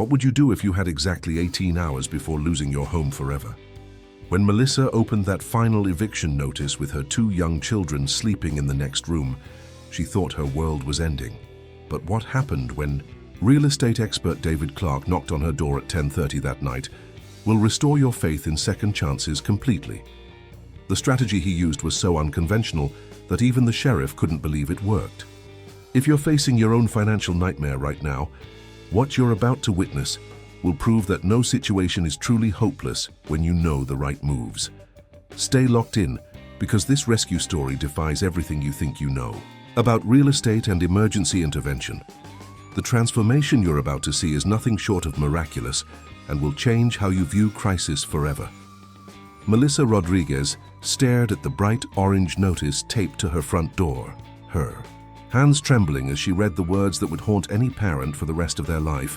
What would you do if you had exactly 18 hours before losing your home forever? When Melissa opened that final eviction notice with her 2 young children sleeping in the next room, she thought her world was ending. But what happened when real estate expert David Clark knocked on her door at 10:30 that night will restore your faith in second chances completely. The strategy he used was so unconventional that even the sheriff couldn't believe it worked. If you're facing your own financial nightmare right now, what you're about to witness will prove that no situation is truly hopeless when you know the right moves. Stay locked in, because this rescue story defies everything you think you know about real estate and emergency intervention. The transformation you're about to see is nothing short of miraculous and will change how you view crisis forever. Melissa Rodriguez stared at the bright orange notice taped to her front door, her hands trembling as she read the words that would haunt any parent for the rest of their life.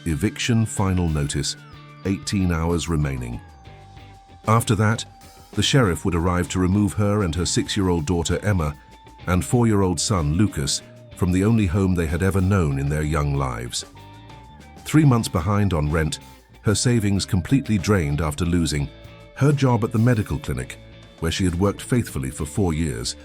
Eviction final notice, 18 hours remaining. After that, the sheriff would arrive to remove her and her 6-year-old daughter Emma and 4-year-old son Lucas from the only home they had ever known in their young lives. 3 months behind on rent, her savings completely drained after losing her job at the medical clinic, where she had worked faithfully for 4 years,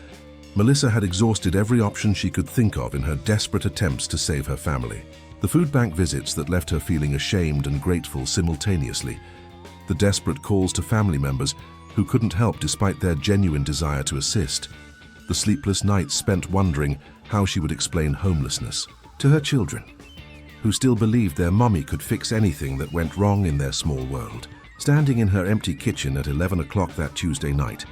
Melissa had exhausted every option she could think of in her desperate attempts to save her family. The food bank visits that left her feeling ashamed and grateful simultaneously, the desperate calls to family members who couldn't help despite their genuine desire to assist, the sleepless nights spent wondering how she would explain homelessness to her children, who still believed their mommy could fix anything that went wrong in their small world. Standing in her empty kitchen at 11 o'clock that Tuesday night,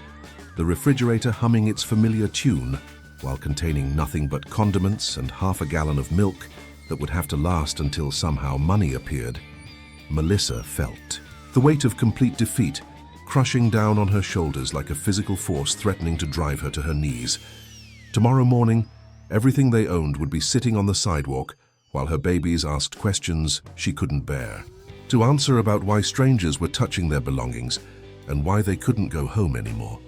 the refrigerator humming its familiar tune while containing nothing but condiments and half a gallon of milk that would have to last until somehow money appeared, Melissa felt the weight of complete defeat crushing down on her shoulders like a physical force threatening to drive her to her knees. Tomorrow morning, everything they owned would be sitting on the sidewalk while her babies asked questions she couldn't bear. To answer about why strangers were touching their belongings and why they couldn't go home anymore.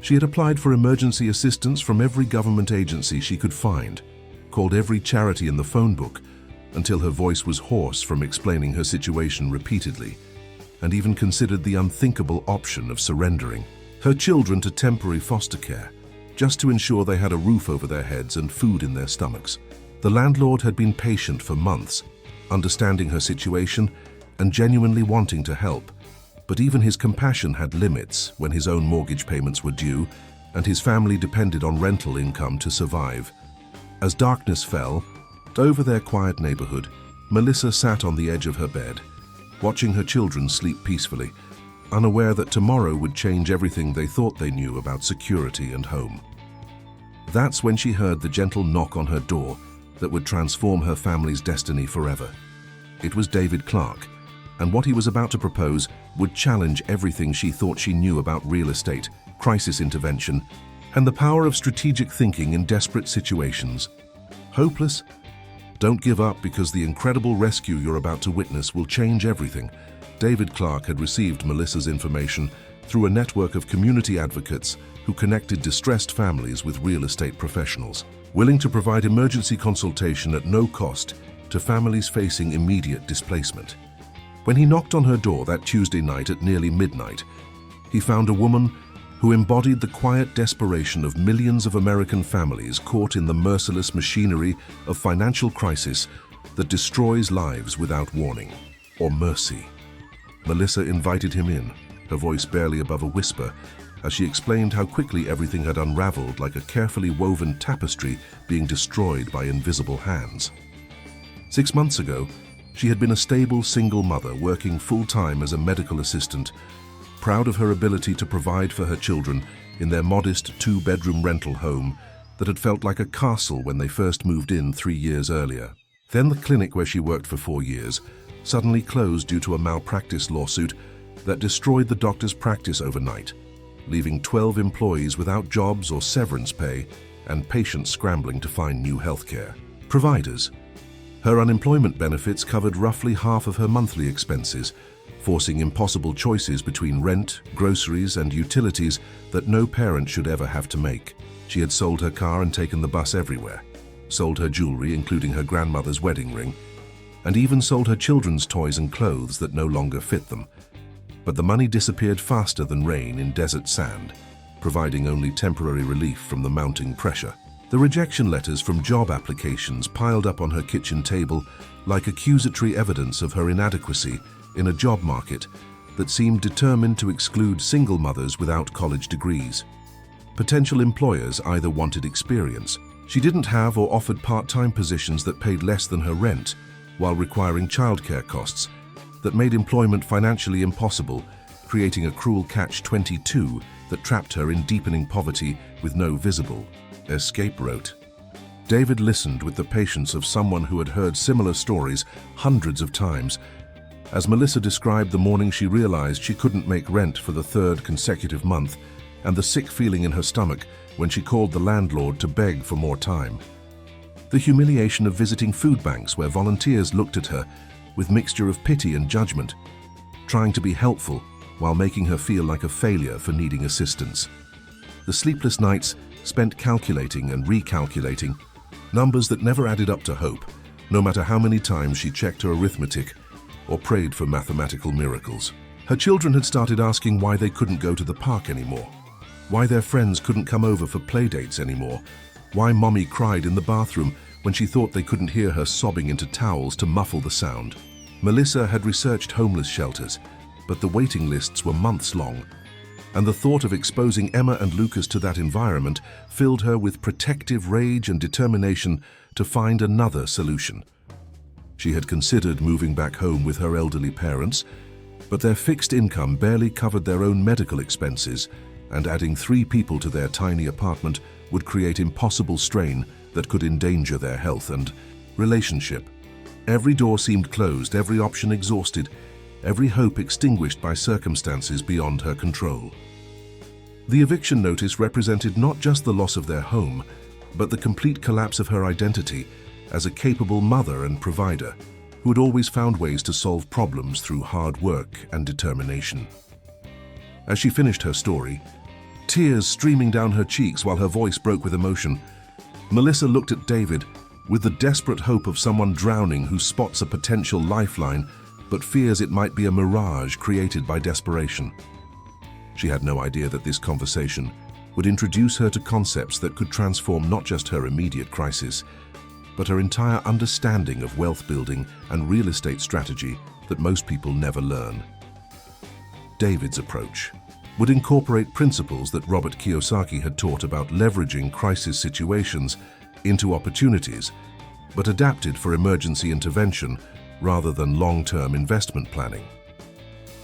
She had applied for emergency assistance from every government agency she could find, called every charity in the phone book until her voice was hoarse from explaining her situation repeatedly, and even considered the unthinkable option of surrendering her children to temporary foster care, just to ensure they had a roof over their heads and food in their stomachs. The landlord had been patient for months, understanding her situation and genuinely wanting to help, but even his compassion had limits when his own mortgage payments were due and his family depended on rental income to survive. As darkness fell over their quiet neighborhood, Melissa sat on the edge of her bed, watching her children sleep peacefully, unaware that tomorrow would change everything they thought they knew about security and home. That's when she heard the gentle knock on her door that would transform her family's destiny forever. It was David Clark, and what he was about to propose would challenge everything she thought she knew about real estate, crisis intervention, and the power of strategic thinking in desperate situations. Hopeless? Don't give up, because the incredible rescue you're about to witness will change everything. David Clark had received Melissa's information through a network of community advocates who connected distressed families with real estate professionals, willing to provide emergency consultation at no cost to families facing immediate displacement. When he knocked on her door that Tuesday night at nearly midnight, he found a woman who embodied the quiet desperation of millions of American families caught in the merciless machinery of financial crisis that destroys lives without warning or mercy. Melissa invited him in, her voice barely above a whisper, as she explained how quickly everything had unraveled like a carefully woven tapestry being destroyed by invisible hands. 6 months ago, she had been a stable single mother working full-time as a medical assistant, proud of her ability to provide for her children in their modest 2-bedroom rental home that had felt like a castle when they first moved in 3 years earlier. Then the clinic where she worked for 4 years suddenly closed due to a malpractice lawsuit that destroyed the doctor's practice overnight, leaving 12 employees without jobs or severance pay and patients scrambling to find new healthcare providers. Her unemployment benefits covered roughly half of her monthly expenses, forcing impossible choices between rent, groceries, and utilities that no parent should ever have to make. She had sold her car and taken the bus everywhere, sold her jewelry, including her grandmother's wedding ring, and even sold her children's toys and clothes that no longer fit them. But the money disappeared faster than rain in desert sand, providing only temporary relief from the mounting pressure. The rejection letters from job applications piled up on her kitchen table like accusatory evidence of her inadequacy in a job market that seemed determined to exclude single mothers without college degrees. Potential employers either wanted experience. She didn't have or offered part-time positions that paid less than her rent, while requiring childcare costs that made employment financially impossible, creating a cruel catch-22 that trapped her in deepening poverty with no visible escape route. David listened with the patience of someone who had heard similar stories hundreds of times. As Melissa described the morning she realized she couldn't make rent for the third consecutive month, and the sick feeling in her stomach when she called the landlord to beg for more time. The humiliation of visiting food banks where volunteers looked at her with mixture of pity and judgment, trying to be helpful while making her feel like a failure for needing assistance. The sleepless nights spent calculating and recalculating, numbers that never added up to hope, no matter how many times she checked her arithmetic or prayed for mathematical miracles. Her children had started asking why they couldn't go to the park anymore, why their friends couldn't come over for play dates anymore, why Mommy cried in the bathroom when she thought they couldn't hear her sobbing into towels to muffle the sound. Melissa had researched homeless shelters, but the waiting lists were months long, and the thought of exposing Emma and Lucas to that environment filled her with protective rage and determination to find another solution. She had considered moving back home with her elderly parents, but their fixed income barely covered their own medical expenses, and adding 3 people to their tiny apartment would create impossible strain that could endanger their health and relationship. Every door seemed closed, every option exhausted, every hope extinguished by circumstances beyond her control. The eviction notice represented not just the loss of their home, but the complete collapse of her identity as a capable mother and provider who had always found ways to solve problems through hard work and determination. As she finished her story, tears streaming down her cheeks while her voice broke with emotion, Melissa looked at David with the desperate hope of someone drowning who spots a potential lifeline but fears it might be a mirage created by desperation. She had no idea that this conversation would introduce her to concepts that could transform not just her immediate crisis, but her entire understanding of wealth building and real estate strategy that most people never learn. David's approach would incorporate principles that Robert Kiyosaki had taught about leveraging crisis situations into opportunities, but adapted for emergency intervention rather than long-term investment planning.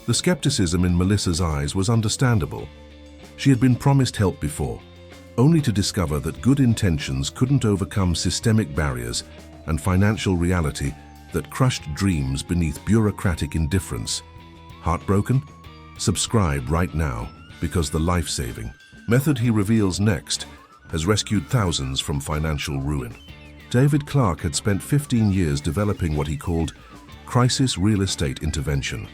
The skepticism in Melissa's eyes was understandable. She had been promised help before, only to discover that good intentions couldn't overcome systemic barriers and financial reality that crushed dreams beneath bureaucratic indifference. Heartbroken? Subscribe right now, because the life-saving method he reveals next has rescued thousands from financial ruin. David Clark had spent 15 years developing what he called crisis real estate intervention,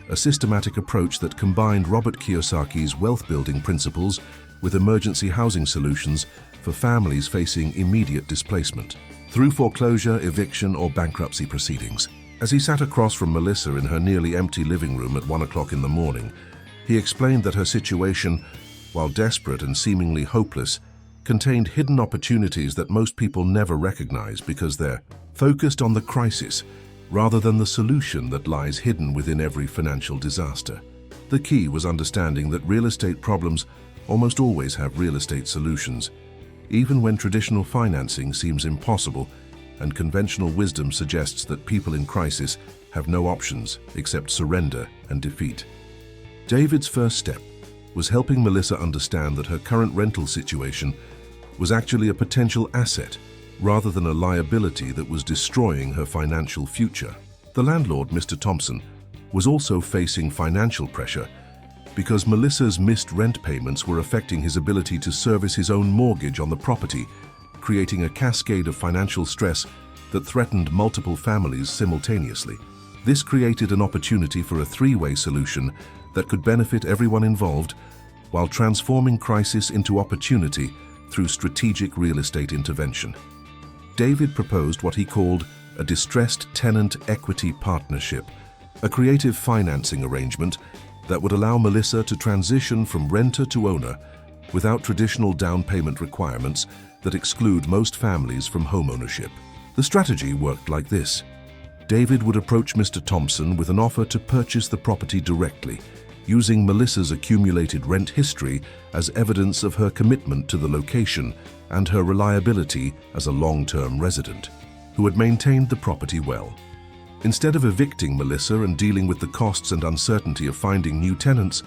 a systematic approach that combined Robert Kiyosaki's wealth-building principles with emergency housing solutions for families facing immediate displacement, through foreclosure, eviction, or bankruptcy proceedings. As he sat across from Melissa in her nearly empty living room at 1 o'clock in the morning, he explained that her situation, while desperate and seemingly hopeless, contained hidden opportunities that most people never recognize because they're focused on the crisis rather than the solution that lies hidden within every financial disaster. The key was understanding that real estate problems almost always have real estate solutions, even when traditional financing seems impossible and conventional wisdom suggests that people in crisis have no options except surrender and defeat. David's first step was helping Melissa understand that her current rental situation was actually a potential asset rather than a liability that was destroying her financial future. The landlord, Mr. Thompson, was also facing financial pressure because Melissa's missed rent payments were affecting his ability to service his own mortgage on the property, creating a cascade of financial stress that threatened multiple families simultaneously. This created an opportunity for a 3-way solution that could benefit everyone involved while transforming crisis into opportunity through strategic real estate intervention. David proposed what he called a distressed tenant equity partnership, a creative financing arrangement that would allow Melissa to transition from renter to owner without traditional down payment requirements that exclude most families from homeownership. The strategy worked like this. David would approach Mr. Thompson with an offer to purchase the property directly, using Melissa's accumulated rent history as evidence of her commitment to the location and her reliability as a long-term resident, who had maintained the property well. Instead of evicting Melissa and dealing with the costs and uncertainty of finding new tenants,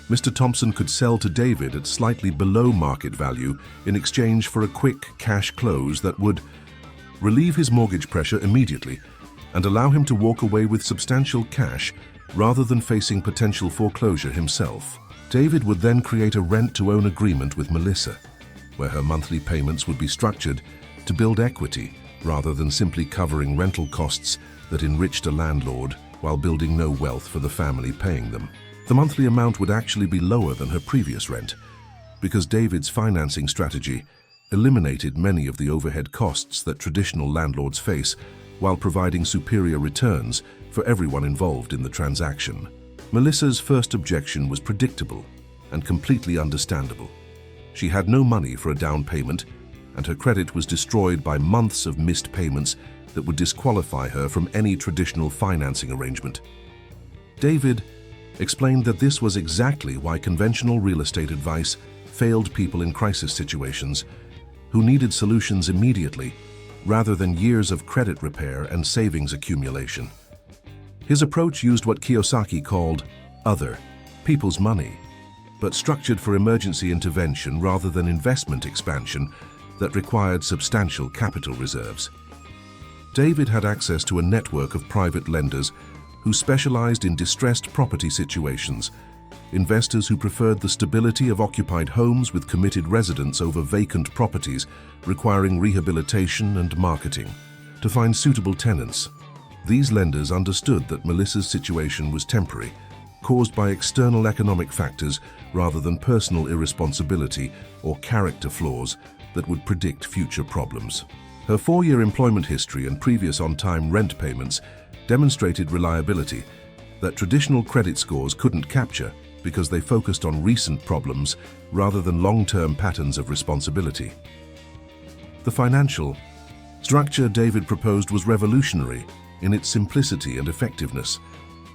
Mr. Thompson could sell to David at slightly below market value in exchange for a quick cash close that would relieve his mortgage pressure immediately and allow him to walk away with substantial cash rather than facing potential foreclosure himself. David would then create a rent-to-own agreement with Melissa, where her monthly payments would be structured to build equity rather than simply covering rental costs that enriched a landlord while building no wealth for the family paying them. The monthly amount would actually be lower than her previous rent, because David's financing strategy eliminated many of the overhead costs that traditional landlords face while providing superior returns for everyone involved in the transaction. Melissa's first objection was predictable and completely understandable. She had no money for a down payment, and her credit was destroyed by months of missed payments that would disqualify her from any traditional financing arrangement. David explained that this was exactly why conventional real estate advice failed people in crisis situations who needed solutions immediately rather than years of credit repair and savings accumulation. His approach used what Kiyosaki called other people's money, but structured for emergency intervention rather than investment expansion that required substantial capital reserves. David had access to a network of private lenders who specialized in distressed property situations, investors who preferred the stability of occupied homes with committed residents over vacant properties requiring rehabilitation and marketing. To find suitable tenants, these lenders understood that Melissa's situation was temporary, caused by external economic factors rather than personal irresponsibility or character flaws that would predict future problems. Her 4-year employment history and previous on-time rent payments demonstrated reliability that traditional credit scores couldn't capture because they focused on recent problems rather than long-term patterns of responsibility. The financial structure David proposed was revolutionary in its simplicity and effectiveness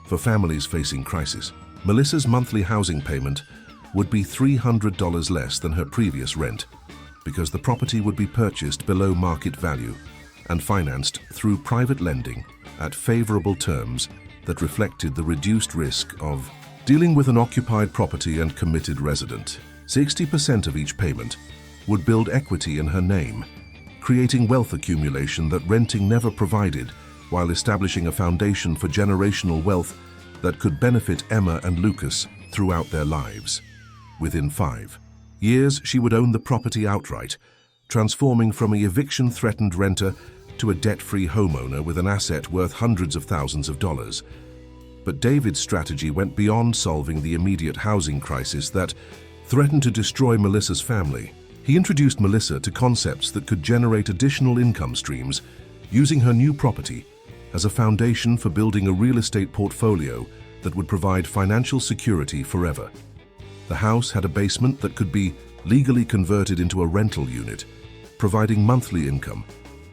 for families facing crisis. Melissa's monthly housing payment would be $300 less than her previous rent because the property would be purchased below market value and financed through private lending at favorable terms that reflected the reduced risk of dealing with an occupied property and committed resident. 60% of each payment would build equity in her name, creating wealth accumulation that renting never provided, while establishing a foundation for generational wealth that could benefit Emma and Lucas throughout their lives. Within 5 years, she would own the property outright, transforming from an eviction-threatened renter to a debt-free homeowner with an asset worth hundreds of thousands of dollars. But David's strategy went beyond solving the immediate housing crisis that threatened to destroy Melissa's family. He introduced Melissa to concepts that could generate additional income streams, using her new property as a foundation for building a real estate portfolio that would provide financial security forever. The house had a basement that could be legally converted into a rental unit, providing monthly income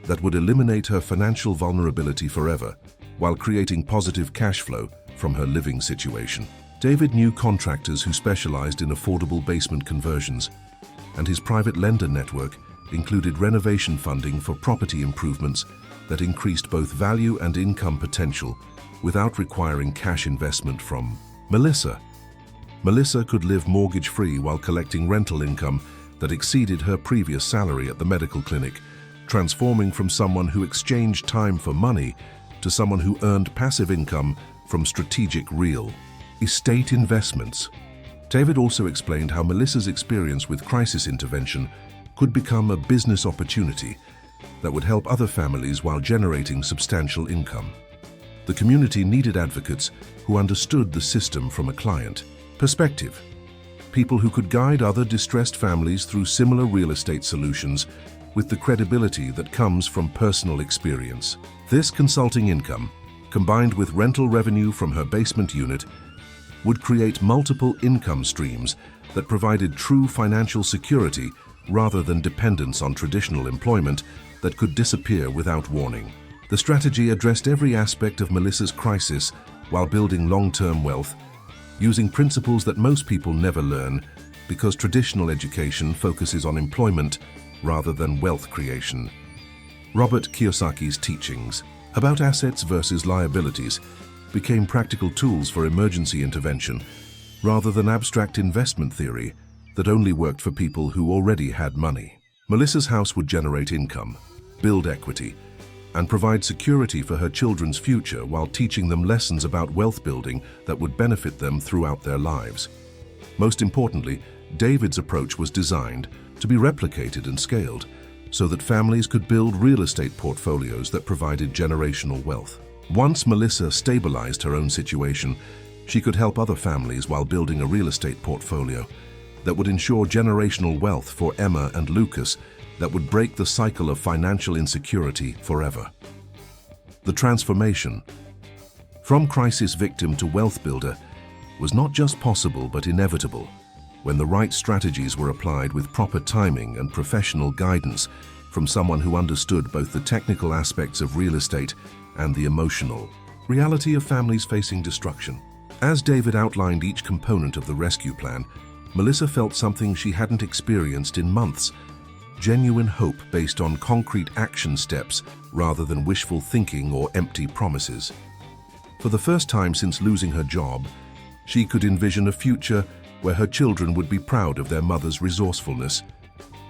that would eliminate her financial vulnerability forever, while creating positive cash flow from her living situation. David knew contractors who specialized in affordable basement conversions, and his private lender network included renovation funding for property improvements that increased both value and income potential without requiring cash investment from Melissa. Melissa could live mortgage-free while collecting rental income that exceeded her previous salary at the medical clinic, transforming from someone who exchanged time for money to someone who earned passive income from strategic real estate investments. David also explained how Melissa's experience with crisis intervention could become a business opportunity that would help other families while generating substantial income. The community needed advocates who understood the system from a client perspective, people who could guide other distressed families through similar real estate solutions with the credibility that comes from personal experience. This consulting income, combined with rental revenue from her basement unit, would create multiple income streams that provided true financial security rather than dependence on traditional employment that could disappear without warning. The strategy addressed every aspect of Melissa's crisis while building long-term wealth, using principles that most people never learn because traditional education focuses on employment rather than wealth creation. Robert Kiyosaki's teachings about assets versus liabilities became practical tools for emergency intervention rather than abstract investment theory that only worked for people who already had money. Melissa's house would generate income, build equity, and provide security for her children's future while teaching them lessons about wealth building that would benefit them throughout their lives. Most importantly, David's approach was designed to be replicated and scaled so that families could build real estate portfolios that provided generational wealth. Once Melissa stabilized her own situation, she could help other families while building a real estate portfolio that would ensure generational wealth for Emma and Lucas that would break the cycle of financial insecurity forever. The transformation from crisis victim to wealth builder was not just possible but inevitable when the right strategies were applied with proper timing and professional guidance from someone who understood both the technical aspects of real estate and the emotional reality of families facing destruction. As David outlined each component of the rescue plan, Melissa felt something she hadn't experienced in months: genuine hope based on concrete action steps rather than wishful thinking or empty promises. For the first time since losing her job, she could envision a future where her children would be proud of their mother's resourcefulness,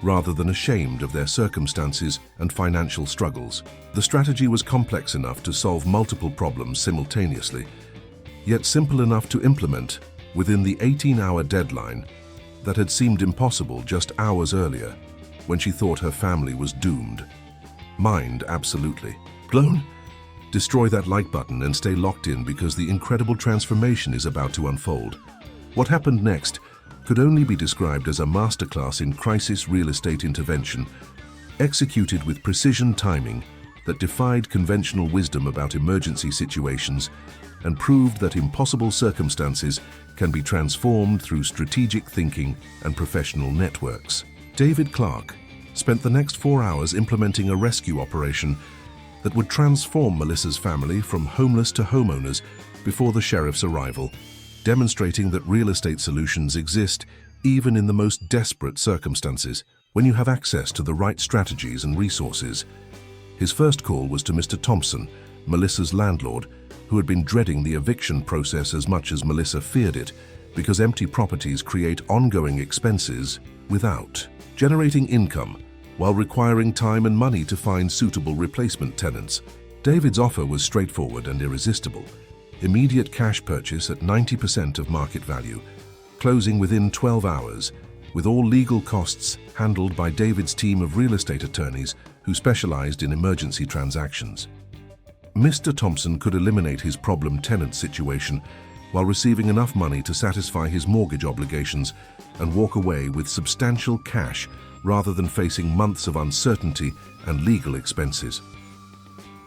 rather than ashamed of their circumstances and financial struggles. The strategy was complex enough to solve multiple problems simultaneously, yet simple enough to implement within the 18-hour deadline that had seemed impossible just hours earlier when she thought her family was doomed. Mind absolutely blown? Destroy that like button and stay locked in because the incredible transformation is about to unfold. What happened next could only be described as a masterclass in crisis real estate intervention, executed with precision timing that defied conventional wisdom about emergency situations and proved that impossible circumstances can be transformed through strategic thinking and professional networks. David Clark spent the next 4 hours implementing a rescue operation that would transform Melissa's family from homeless to homeowners before the sheriff's arrival, demonstrating that real estate solutions exist even in the most desperate circumstances when you have access to the right strategies and resources. His first call was to Mr. Thompson, Melissa's landlord, who had been dreading the eviction process as much as Melissa feared it, because empty properties create ongoing expenses without generating income while requiring time and money to find suitable replacement tenants. David's offer was straightforward and irresistible: immediate cash purchase at 90% of market value, closing within 12 hours, with all legal costs handled by David's team of real estate attorneys who specialized in emergency transactions. Mr. Thompson could eliminate his problem tenant situation while receiving enough money to satisfy his mortgage obligations and walk away with substantial cash rather than facing months of uncertainty and legal expenses.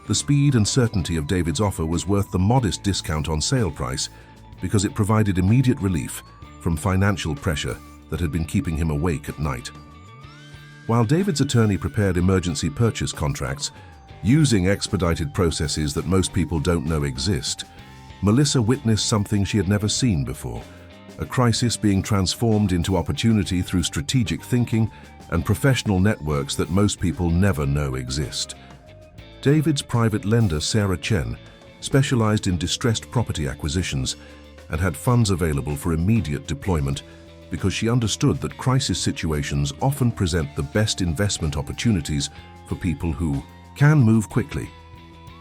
The speed and certainty of David's offer was worth the modest discount on sale price because it provided immediate relief from financial pressure that had been keeping him awake at night. While David's attorney prepared emergency purchase contracts, using expedited processes that most people don't know exist, Melissa witnessed something she had never seen before: a crisis being transformed into opportunity through strategic thinking and professional networks that most people never know exist. David's private lender, Sarah Chen, specialized in distressed property acquisitions and had funds available for immediate deployment because she understood that crisis situations often present the best investment opportunities for people who can move quickly.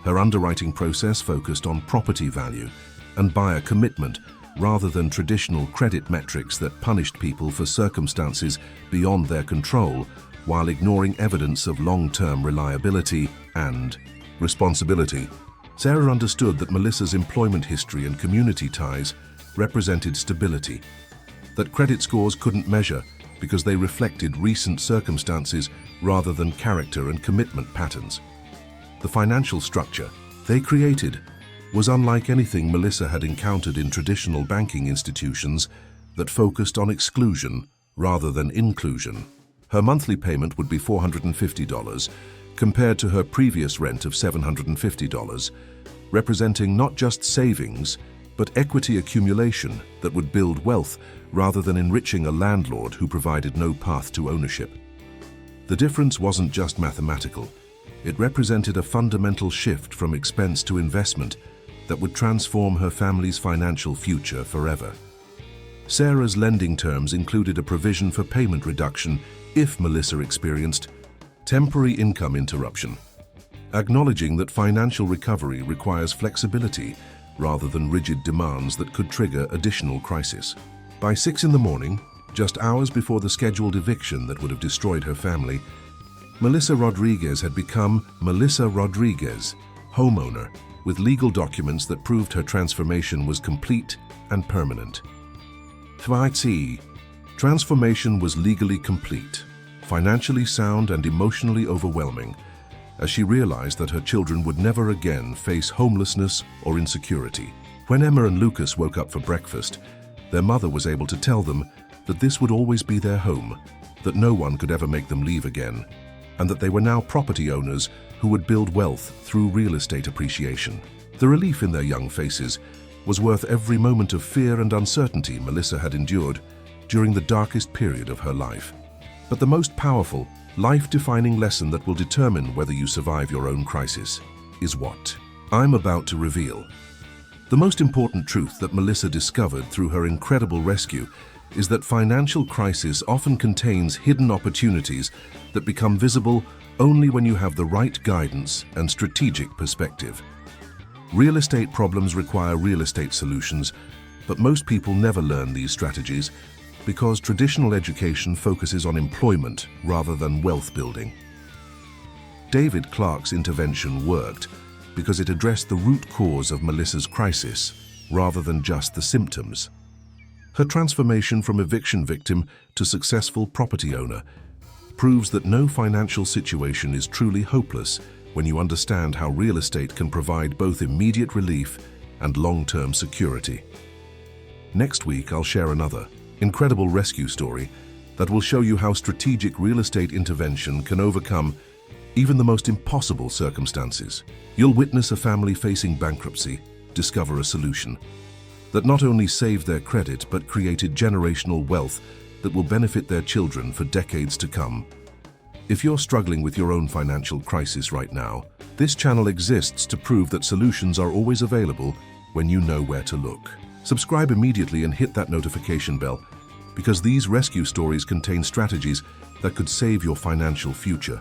Her underwriting process focused on property value and buyer commitment rather than traditional credit metrics that punished people for circumstances beyond their control while ignoring evidence of long-term reliability and responsibility. Sarah understood that Melissa's employment history and community ties represented stability that credit scores couldn't measure, because they reflected recent circumstances rather than character and commitment patterns. The financial structure they created was unlike anything Melissa had encountered in traditional banking institutions that focused on exclusion rather than inclusion. Her monthly payment would be $450, compared to her previous rent of $750, representing not just savings, but equity accumulation that would build wealth rather than enriching a landlord who provided no path to ownership. The difference wasn't just mathematical. It represented a fundamental shift from expense to investment that would transform her family's financial future forever. Sarah's lending terms included a provision for payment reduction if Melissa experienced temporary income interruption, acknowledging that financial recovery requires flexibility rather than rigid demands that could trigger additional crisis. By 6 in the morning, just hours before the scheduled eviction that would have destroyed her family, Melissa Rodriguez had become Melissa Rodriguez, homeowner, with legal documents that proved her transformation was complete and permanent. Transformation was legally complete, financially sound and emotionally overwhelming, as she realized that her children would never again face homelessness or insecurity. When Emma and Lucas woke up for breakfast, their mother was able to tell them that this would always be their home, that no one could ever make them leave again, and that they were now property owners who would build wealth through real estate appreciation. The relief in their young faces was worth every moment of fear and uncertainty Melissa had endured during the darkest period of her life. But the most powerful, life-defining lesson that will determine whether you survive your own crisis is what I'm about to reveal. The most important truth that Melissa discovered through her incredible rescue is that financial crisis often contains hidden opportunities that become visible only when you have the right guidance and strategic perspective. Real estate problems require real estate solutions, but most people never learn these strategies because traditional education focuses on employment rather than wealth building. David Clarke's intervention worked because it addressed the root cause of Melissa's crisis rather than just the symptoms. Her transformation from eviction victim to successful property owner proves that no financial situation is truly hopeless when you understand how real estate can provide both immediate relief and long-term security. Next week, I'll share another incredible rescue story that will show you how strategic real estate intervention can overcome even the most impossible circumstances. You'll witness a family facing bankruptcy discover a solution that not only saved their credit but created generational wealth that will benefit their children for decades to come. If you're struggling with your own financial crisis right now, this channel exists to prove that solutions are always available when you know where to look. Subscribe immediately and hit that notification bell, because these rescue stories contain strategies that could save your financial future.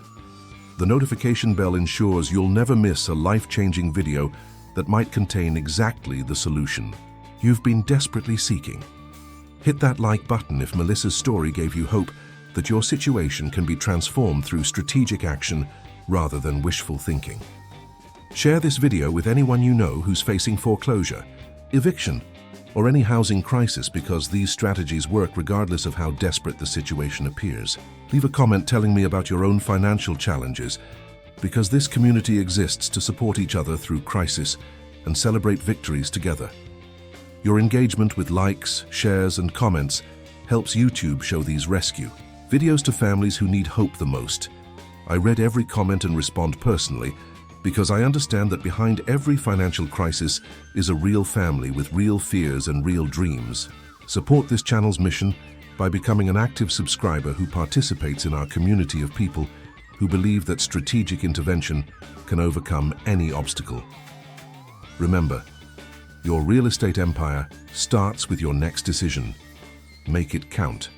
The notification bell ensures you'll never miss a life-changing video that might contain exactly the solution you've been desperately seeking. Hit that like button if Melissa's story gave you hope that your situation can be transformed through strategic action rather than wishful thinking. Share this video with anyone you know who's facing foreclosure, eviction, or any housing crisis, because these strategies work regardless of how desperate the situation appears. Leave a comment telling me about your own financial challenges, because this community exists to support each other through crisis and celebrate victories together. Your engagement with likes, shares, and comments helps YouTube show these rescue videos to families who need hope the most. I read every comment and respond personally because I understand that behind every financial crisis is a real family with real fears and real dreams. Support this channel's mission by becoming an active subscriber who participates in our community of people who believe that strategic intervention can overcome any obstacle. Remember, your real estate empire starts with your next decision. Make it count.